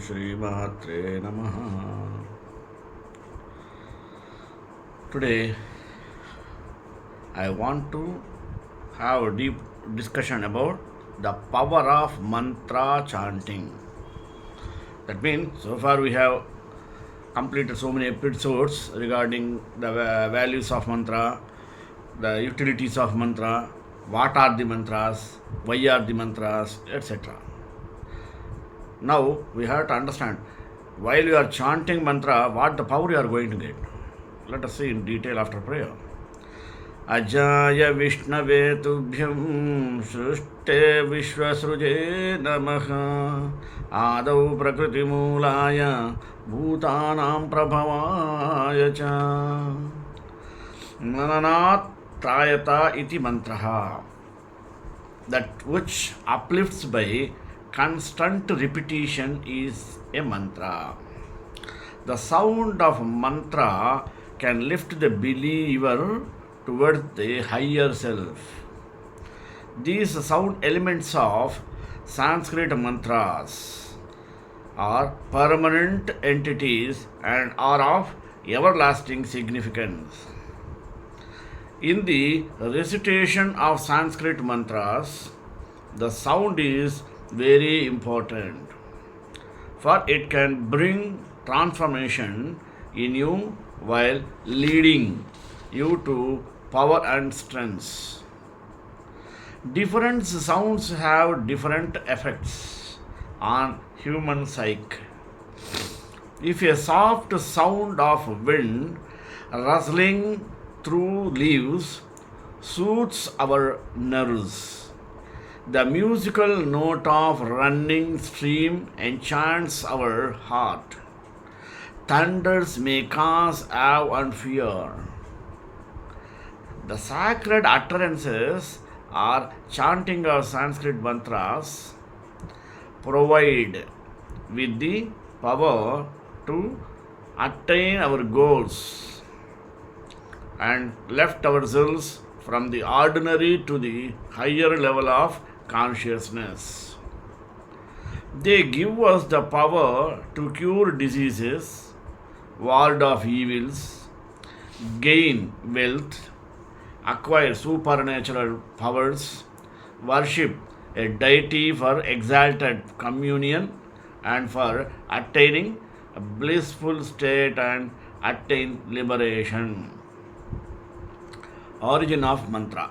Shri Matre Namaha. Today I want to have a deep discussion about the power of mantra chanting. That means so far we have completed so many episodes regarding the values of mantra, the utilities of mantra, what are the mantras, why are the mantras, etc. Now we have to understand while you are chanting mantra, what the power you are going to get. Let us see in detail after prayer. Ajaya Vishnave Tubhyam Srushte Vishwasruje Namaha Adau Prakriti Mulaya Bhutanam Prabhavaya Cha Mananat Trayata Iti Mantraha, that which uplifts by constant repetition is a mantra. The sound of mantra can lift the believer towards the higher self. These sound elements of Sanskrit mantras are permanent entities and are of everlasting significance. In the recitation of Sanskrit mantras, the sound is very important, for it can bring transformation in you while leading you to power and strength. Different sounds have different effects on human psyche. If a soft sound of wind rustling through leaves soothes our nerves, the musical note of running stream enchants our heart. Thunders may cause awe and fear. The sacred utterances or chanting of Sanskrit mantras provide with the power to attain our goals and lift ourselves from the ordinary to the higher level of consciousness. They give us the power to cure diseases, ward off evils, gain wealth, acquire supernatural powers, worship a deity for exalted communion, and for attaining a blissful state and attain liberation. Origin of mantra.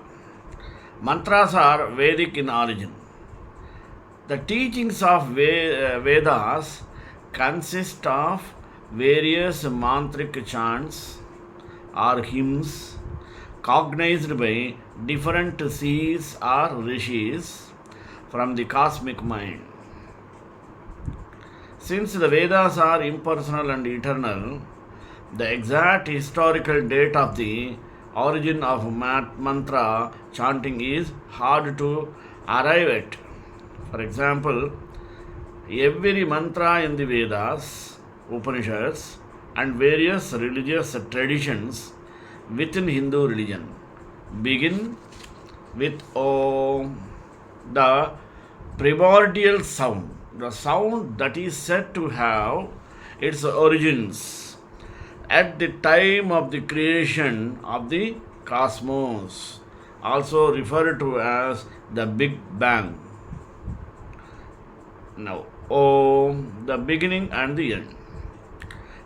Mantras are Vedic in origin. The teachings of Vedas consist of various mantric chants or hymns cognized by different seers or rishis from the cosmic mind. Since the Vedas are impersonal and eternal, the exact historical date of the origin of mantra chanting is hard to arrive at. For example, every mantra in the Vedas, Upanishads, and various religious traditions within Hindu religion begin with Om, the primordial sound, the sound that is said to have its origins at the time of the creation of the cosmos, also referred to as the Big Bang. Now, Om, the beginning and the end.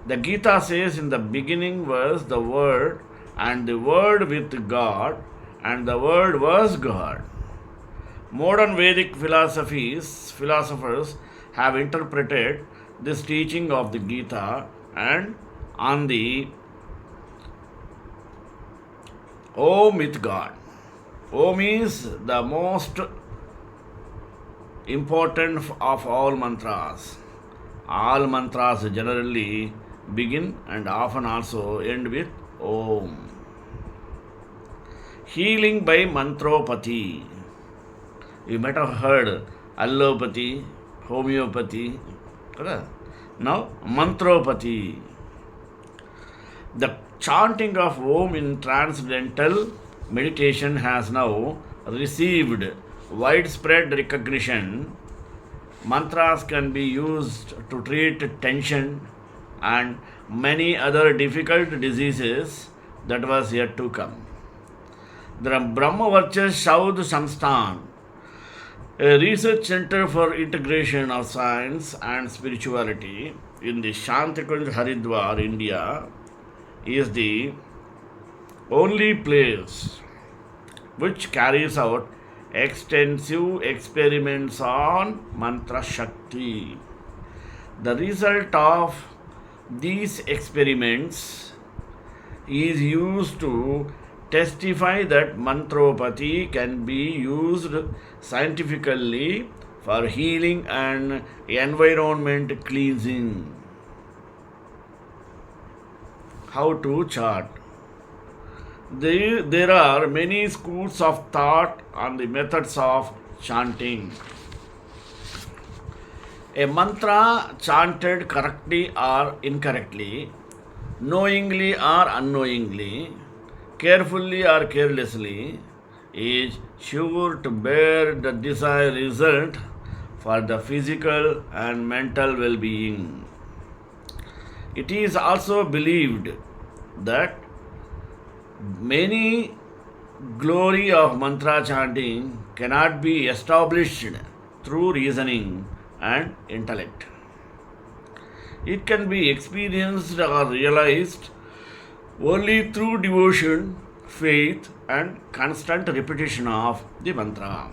The Gita says, in the beginning was the Word, and the Word with God, and the Word was God. Modern Vedic philosophers have interpreted this teaching of the Gita and on the Om with God. Om is the most important of all mantras. All mantras generally begin and often also end with Om. Healing by mantropathy. You might have heard allopathy, homeopathy. Now, mantropathy. The chanting of Om in transcendental meditation has now received widespread recognition Mantras can be used to treat tension and many other difficult diseases that was yet to come. The Brahmavarcha Shaud Samsthan, a research center for integration of science and spirituality in the Shantikunj Haridwar, India, is the only place which carries out extensive experiments on mantra shakti. The result of these experiments is used to testify that mantropathy can be used scientifically for healing and environment cleansing. How to chant? There are many schools of thought on the methods of chanting. A mantra chanted correctly or incorrectly, knowingly or unknowingly, carefully or carelessly, is sure to bear the desired result for the physical and mental well being. It is also believed that many glory of mantra chanting cannot be established through reasoning and intellect. It can be experienced or realized only through devotion, faith, and constant repetition of the mantra.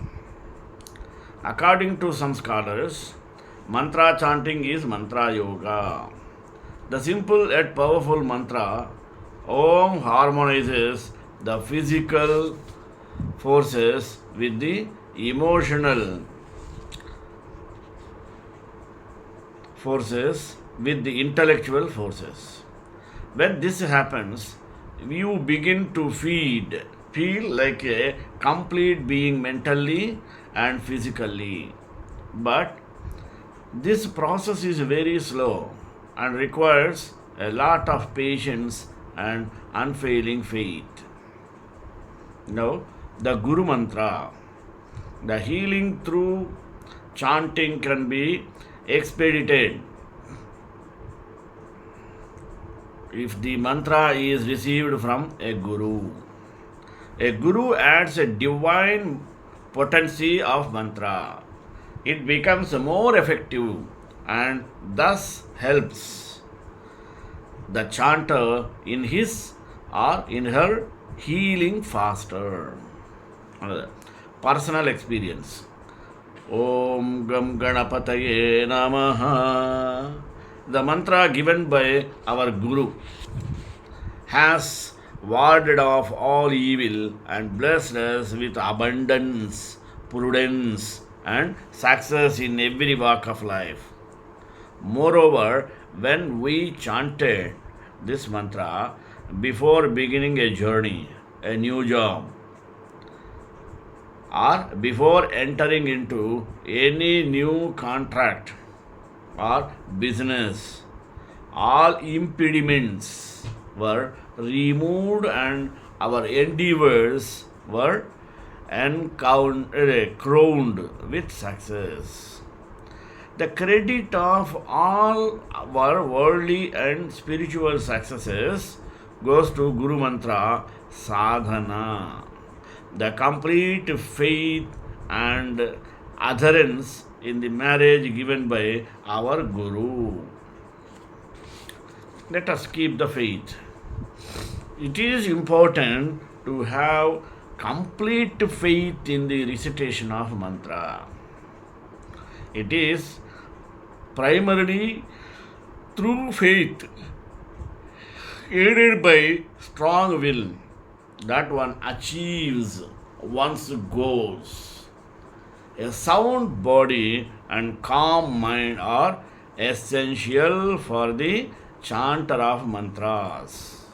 According to some scholars, mantra chanting is mantra yoga. The simple yet powerful mantra Om harmonizes the physical forces with the emotional forces with the intellectual forces. When this happens, you begin to feel like a complete being mentally and physically. But this process is very slow and requires a lot of patience and unfailing faith. Now, the Guru Mantra, the healing through chanting can be expedited if the mantra is received from a Guru. A Guru adds a divine potency of mantra. It becomes more effective and thus helps the chanter in his or in her healing faster. Personal experience. Om Gam Ganapataye Namaha. The mantra given by our Guru has warded off all evil and blessed us with abundance, prudence, and success in every walk of life. Moreover, when we chanted this mantra before beginning a journey, a new job, or before entering into any new contract or business, all impediments were removed and our endeavors were crowned with success. The credit of all our worldly and spiritual successes goes to Guru Mantra Sadhana. The complete faith and adherence in the marriage given by our Guru. Let us keep the faith. It is important to have complete faith in the recitation of mantra. It is primarily through faith, aided by strong will, that one achieves one's goals. A sound body and calm mind are essential for the chanter of mantras.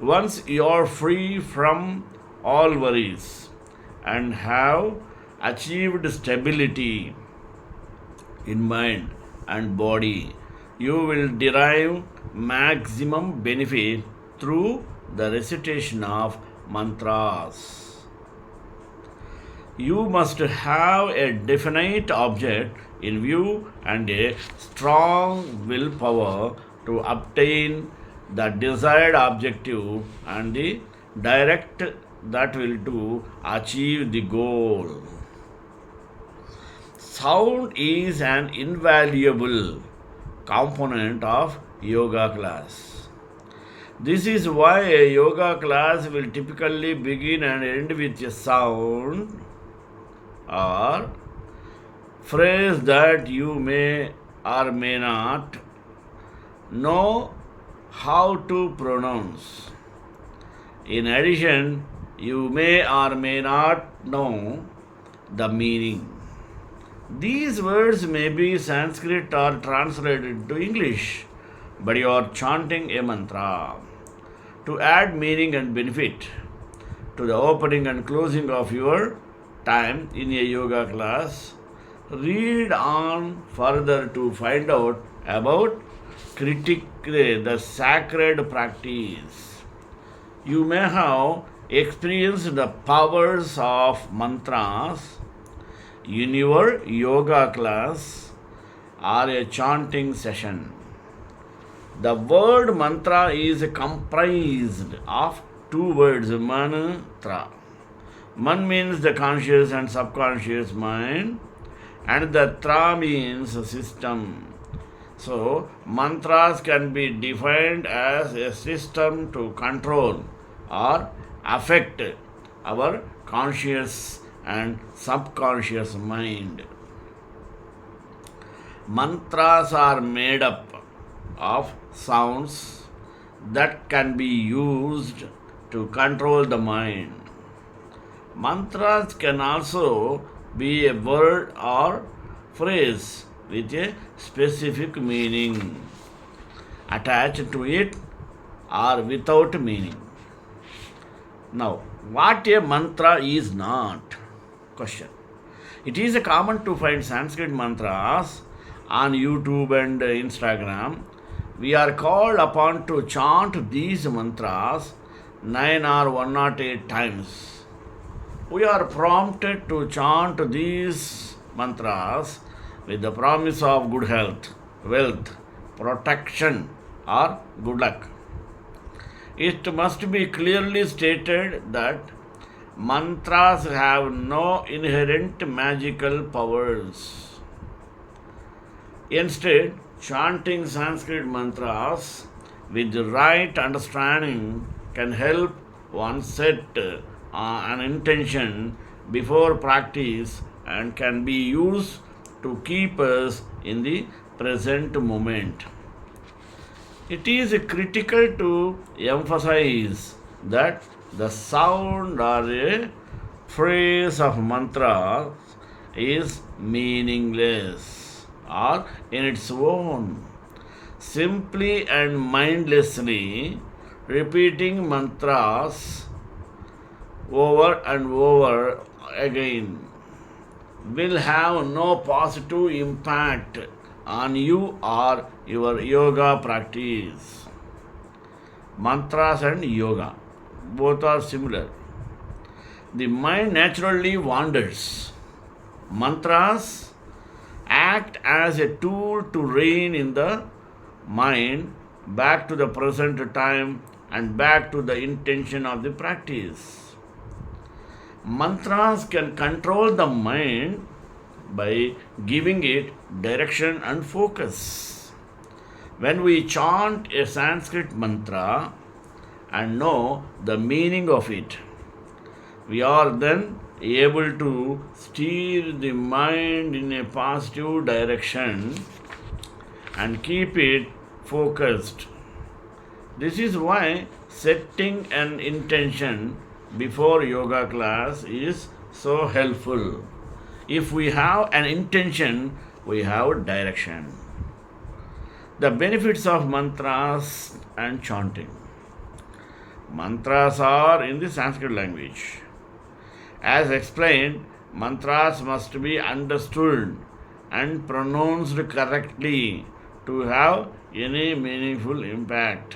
Once you are free from all worries and have achieved stability in mind and body, you will derive maximum benefit through the recitation of mantras. You must have a definite object in view and a strong willpower to obtain the desired objective and the direct that will to achieve the goal. Sound is an invaluable component of yoga class. This is why a yoga class will typically begin and end with a sound or phrase that you may or may not know how to pronounce. In addition, you may or may not know the meaning. These words may be Sanskrit or translated to English, but you are chanting a mantra. To add meaning and benefit to the opening and closing of your time in a yoga class, read on further to find out about the sacred practice. You may have experienced the powers of mantras in your yoga class or a chanting session. The word mantra is comprised of two words, mantra. Man means the conscious and subconscious mind, and the tra means system. So, mantras can be defined as a system to control or affect our conscious and subconscious mind. Mantras are made up of sounds that can be used to control the mind. Mantras can also be a word or phrase with a specific meaning attached to it or without meaning. Now, what a mantra is not? Question. It is common to find Sanskrit mantras on YouTube and Instagram. We are called upon to chant these mantras 9 or 108 times. We are prompted to chant these mantras with the promise of good health, wealth, protection, or good luck. It must be clearly stated that mantras have no inherent magical powers. Instead, chanting Sanskrit mantras with the right understanding can help one set an intention before practice and can be used to keep us in the present moment. It is critical to emphasize that the sound or a phrase of mantra is meaningless or in its own. Simply and mindlessly repeating mantras over and over again will have no positive impact on you or your yoga practice. Mantras and yoga both are similar. The mind naturally wanders. Mantras act as a tool to rein in the mind back to the present time and back to the intention of the practice. Mantras can control the mind by giving it direction and focus. When we chant a Sanskrit mantra and know the meaning of it, we are then able to steer the mind in a positive direction and keep it focused. This is why setting an intention before yoga class is so helpful. If we have an intention, we have direction. The benefits of mantras and chanting. Mantras are in the Sanskrit language. As explained, mantras must be understood and pronounced correctly to have any meaningful impact.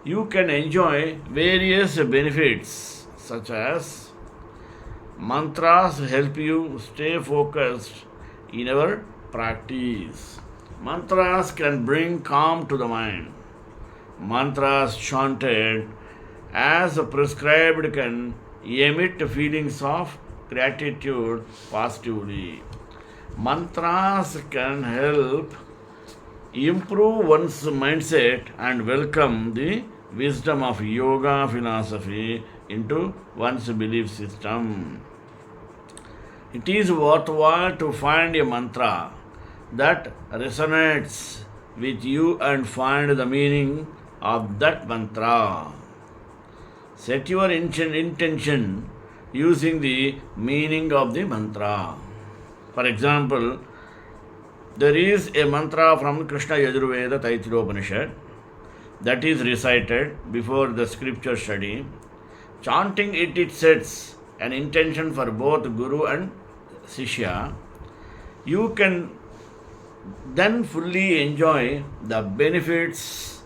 You can enjoy various benefits such as Mantras help you stay focused in our practice. Mantras can bring calm to the mind. Mantras chanted as prescribed can emit feelings of gratitude positively. Mantras can help improve one's mindset and welcome the wisdom of yoga philosophy into one's belief system. It is worthwhile to find a mantra that resonates with you and find the meaning of that mantra. Set your intention using the meaning of the mantra. For example, there is a mantra from Krishna Yajurveda Taittiriyopanishad that is recited before the scripture study. Chanting it sets an intention for both Guru and Sishya. You can then fully enjoy the benefits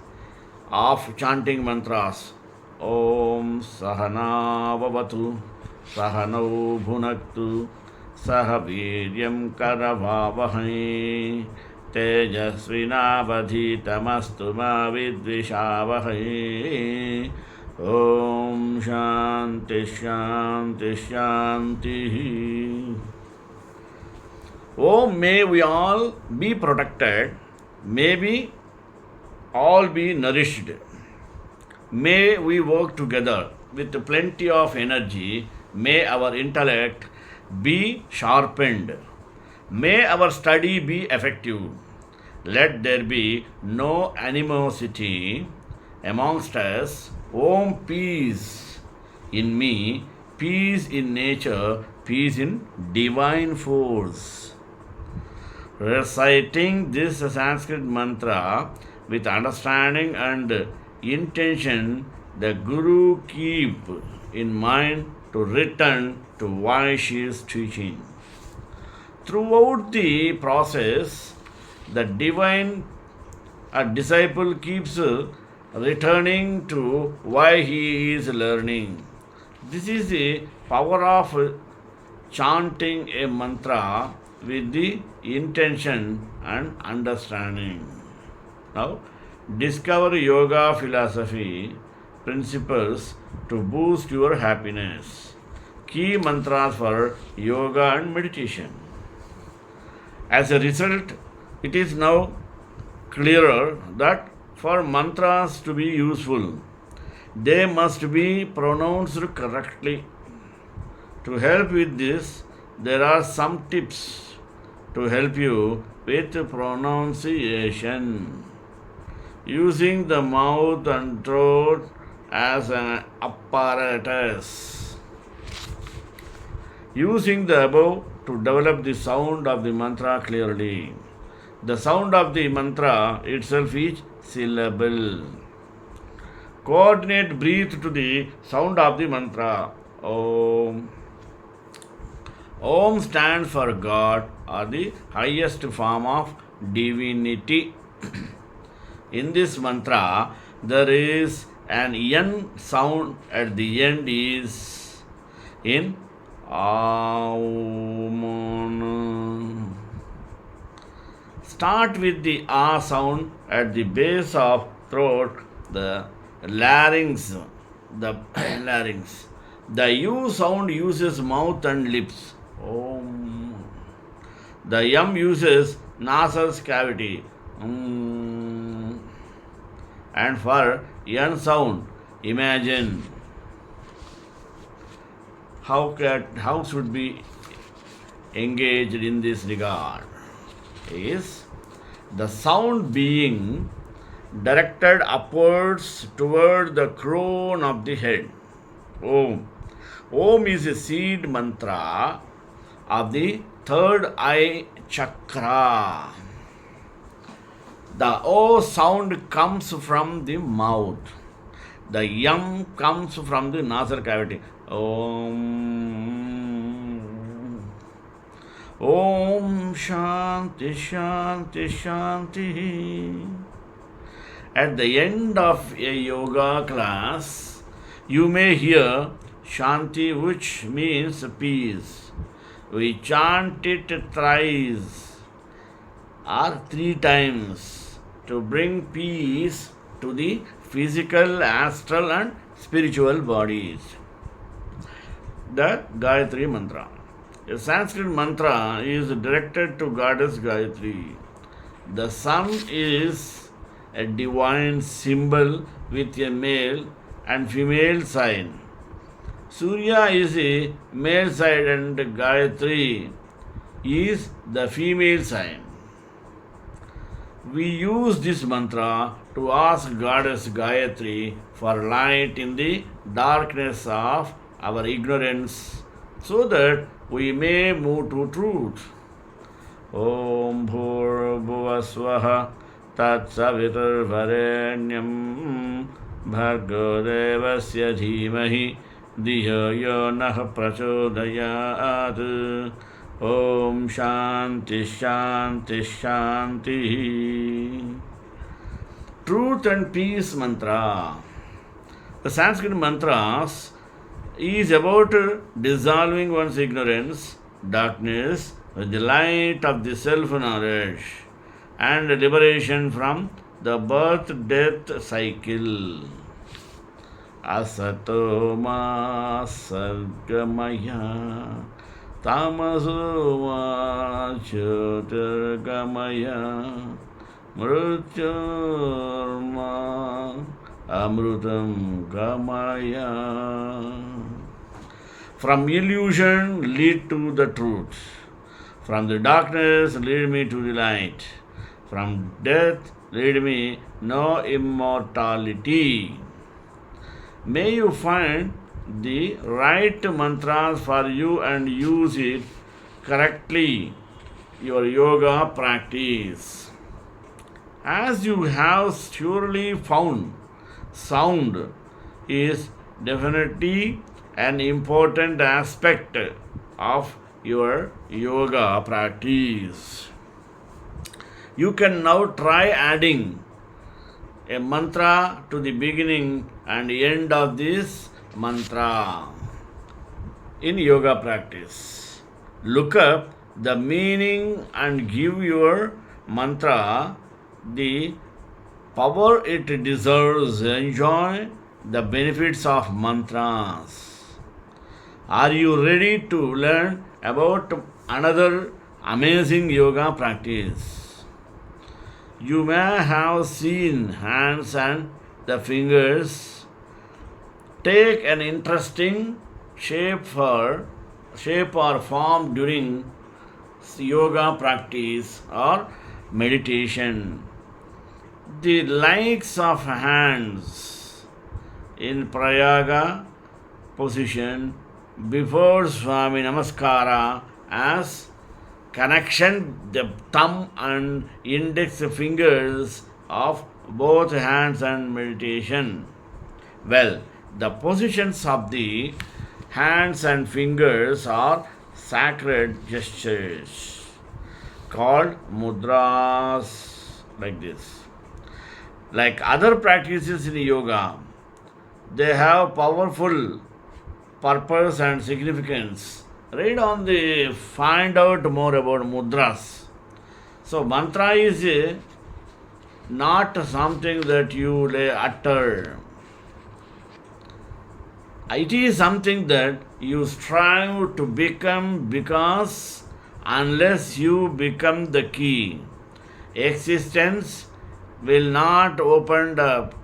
of chanting mantras. Om Sahana Vavatu Sahanau Bhunaktu Sahaviryam Karavavahai Tejasvinavadhitamastu ma vidvishavahai. Om Shanti Shanti Shanti. Oh, may we all be protected, may we all be nourished. May we work together with plenty of energy. May our intellect be sharpened. May our study be effective. Let there be no animosity amongst us. Om, peace in me, peace in nature, peace in divine force. Reciting this Sanskrit mantra with understanding and intention, the Guru keep in mind to return to why she is teaching. Throughout the process, the divine disciple keeps returning to why he is learning. This is the power of chanting a mantra with the intention and understanding. Now, discover yoga philosophy principles to boost your happiness. Key mantras for yoga and meditation. As a result, it is now clearer that for mantras to be useful, they must be pronounced correctly. To help with this, there are some tips to help you with pronunciation. Using the mouth and throat as an apparatus. Using the above to develop the sound of the mantra clearly. The sound of the mantra itself is syllable. Coordinate breathe to the sound of the mantra. Om. Om stands for God or the highest form of divinity. In this mantra, there is an N sound at the end is in Aum. Start with the A sound at the base of throat, the larynx. The larynx. The U sound uses mouth and lips. Om. The M uses nasal cavity. And for N sound, imagine how should be engaged in this regard is the sound being directed upwards toward the crown of the head. Om. Om is a seed mantra of the third eye chakra. The O sound comes from the mouth. The M comes from the nasal cavity. Om. Om Shanti Shanti Shanti. At the end of a yoga class, you may hear Shanti, which means peace. We chant it thrice or 3 times to bring peace to the physical, astral, and spiritual bodies. The Gayatri Mantra. A Sanskrit mantra is directed to Goddess Gayatri. The sun is a divine symbol with a male and female sign. Surya is a male side and Gayatri is the female sign. We use this mantra to ask Goddess Gayatri for light in the darkness of our ignorance so that we may move to truth. Om Bhurvuvaswaha Tatsaviturvarenyam Bhargo Devasya Dhimahi Dhiyo Yo Nah Prachodayat. Om Shanti Shanti Shanti. Truth and Peace Mantra. The Sanskrit mantras is about dissolving one's ignorance, darkness, with the light of the self-knowledge and liberation from the birth-death cycle. Asato ma sargamaya tamaso ma jyotirgamaya mrutyurma amrutam gamaya. From illusion lead to the truth. From the darkness lead me to the light. From death lead me no immortality. May you find the right mantras for you and use it correctly your yoga practice. As you have surely found, sound is definitely an important aspect of your yoga practice. You can now try adding a mantra to the beginning and end of this mantra in yoga practice. Look up the meaning and give your mantra the power it deserves. Enjoy the benefits of mantras. Are you ready to learn about another amazing yoga practice? You may have seen hands and the fingers take an interesting shape or form during yoga practice or meditation. The likes of hands in Prayaga position before Swami Namaskara as connection the thumb and index fingers of both hands and meditation. Well, the positions of the hands and fingers are sacred gestures called mudras, like this. Like other practices in yoga, they have powerful purpose and significance. Read on the find out more about mudras. So mantra is not something that you utter. It is something that you strive to become, because unless you become the key, existence will not open up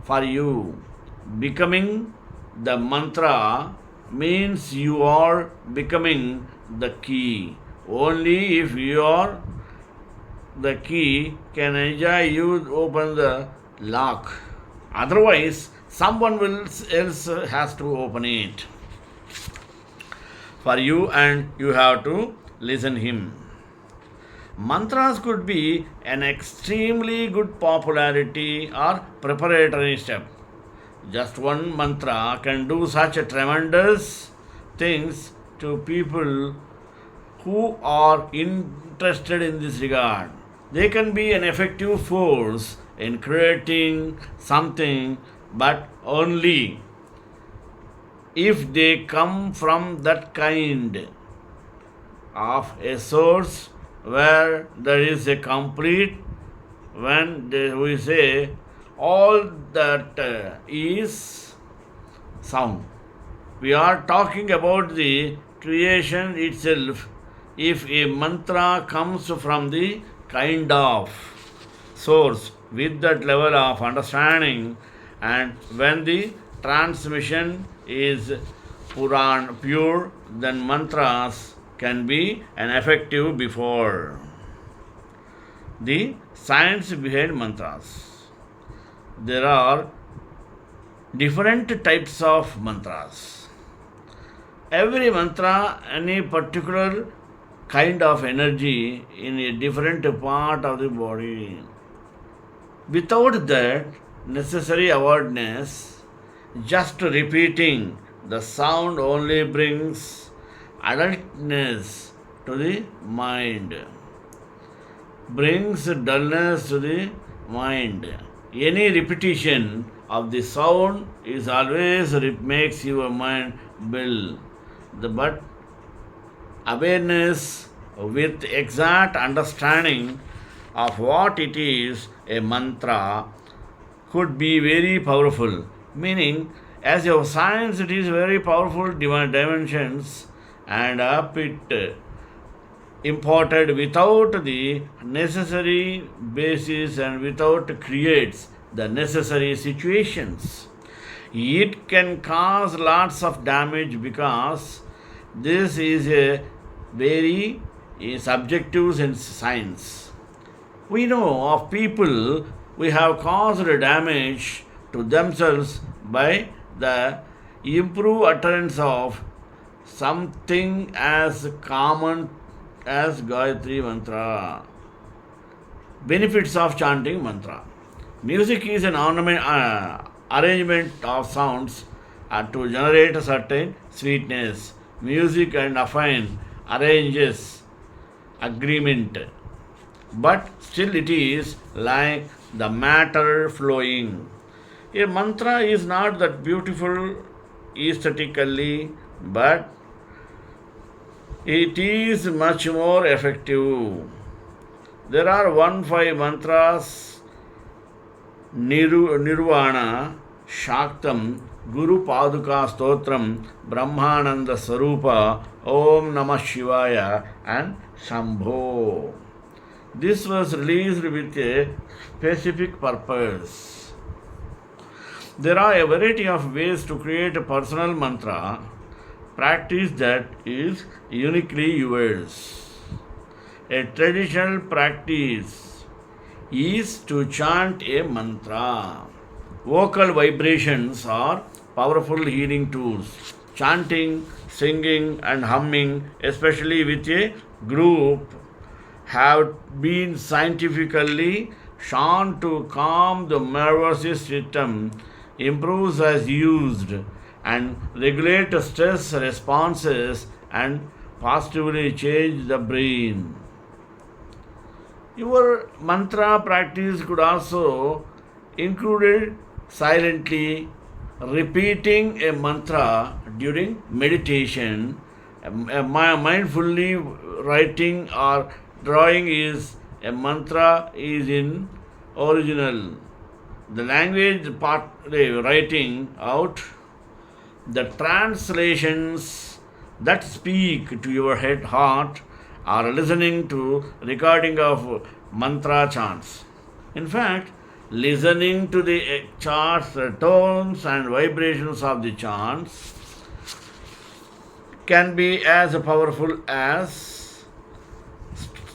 for you. Becoming the mantra means you are becoming the key. Only if you are the key can enjoy you open the lock. Otherwise, someone else has to open it for you and you have to listen him. Mantras could be an extremely good popularity or preparatory step. Just one mantra can do such a tremendous things to people who are interested in this regard. They can be an effective force in creating something, but only if they come from that kind of a source where there is a complete, we say all that is sound. We are talking about the creation itself. If a mantra comes from the kind of source with that level of understanding, and when the transmission is pure, then mantras can be an effective before. The science behind mantras. There are different types of mantras. Every mantra, any particular kind of energy in a different part of the body. Without that necessary awareness, just repeating the sound only brings adultness to the mind, brings dullness to the mind. Any repetition of the sound is always makes your mind dull. But awareness with exact understanding of what it is, a mantra, could be very powerful. Meaning, as your science, it is very powerful dimensions, and up it imported without the necessary basis and without creates the necessary situations. It can cause lots of damage because this is a very subjective in science. We know of people who have caused damage to themselves by the improved utterance of something as common as Gayatri Mantra. Benefits of chanting mantra. Music is an arrangement of sounds to generate a certain sweetness. Music and affine arranges agreement, but still it is like the matter flowing. A mantra is not that beautiful aesthetically, but it is much more effective. There are 1 5 mantras: Nirvana, Shaktam, Guru Paduka Stotram, Brahmananda Sarupa, Om Namah Shivaya, and Shambho. This was released with a specific purpose. There are a variety of ways to create a personal mantra practice that is uniquely yours. A traditional practice is to chant a mantra. Vocal vibrations are powerful healing tools. Chanting, singing, and humming, especially with a group, have been scientifically shown to calm the nervous system, improves as used, and regulate stress responses and positively change the brain. Your mantra practice could also include silently repeating a mantra during meditation. Mindfully writing or drawing is a mantra is in original. The language part writing out the translations that speak to your head heart or listening to recording of mantra chants. In fact, listening to the charts, the tones and vibrations of the chants can be as powerful as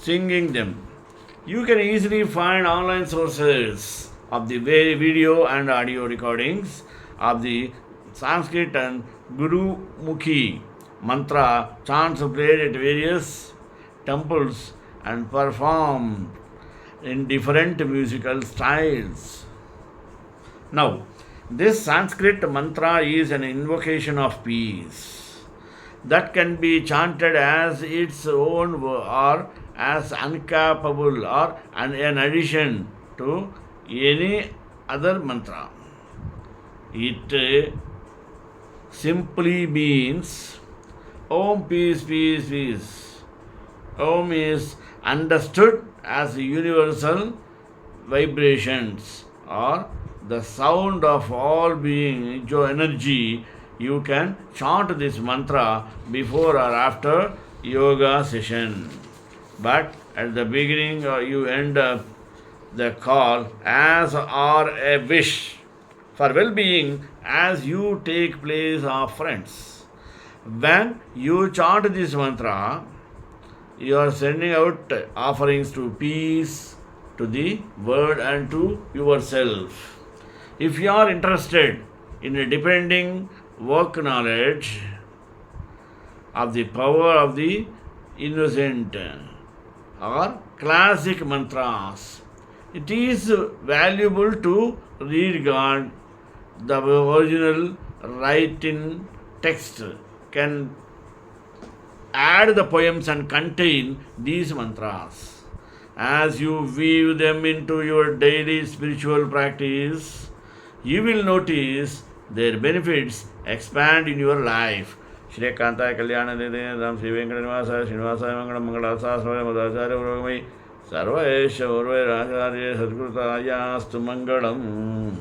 singing them. You can easily find online sources of the video and audio recordings of the Sanskrit and Guru Mukhi mantra chants played at various temples and performed in different musical styles. Now, this Sanskrit mantra is an invocation of peace that can be chanted as its own or as uncapable or an addition to any other mantra. It simply means Om peace, peace, peace. Om is understood as universal vibrations or the sound of all being, your energy. You can chant this mantra before or after yoga session. But at the beginning you end up the call as or a wish for well-being as you take place of friends. When you chant this mantra, you are sending out offerings to peace, to the world, and to yourself. If you are interested in a depending work knowledge of the power of the innocent or classic mantras, it is valuable to read God. The original written text can add the poems and contain these mantras. As you weave them into your daily spiritual practice, you will notice their benefits expand in your life. Shreekantaaya Kalyana Nidhe Ram Sri Venkatanivasaaya Srinivasaya Mangalam Mangalasasraya Madhacharya Purvamai Sarvesha Urvai Racharya Sadgurutayastu Mangalam.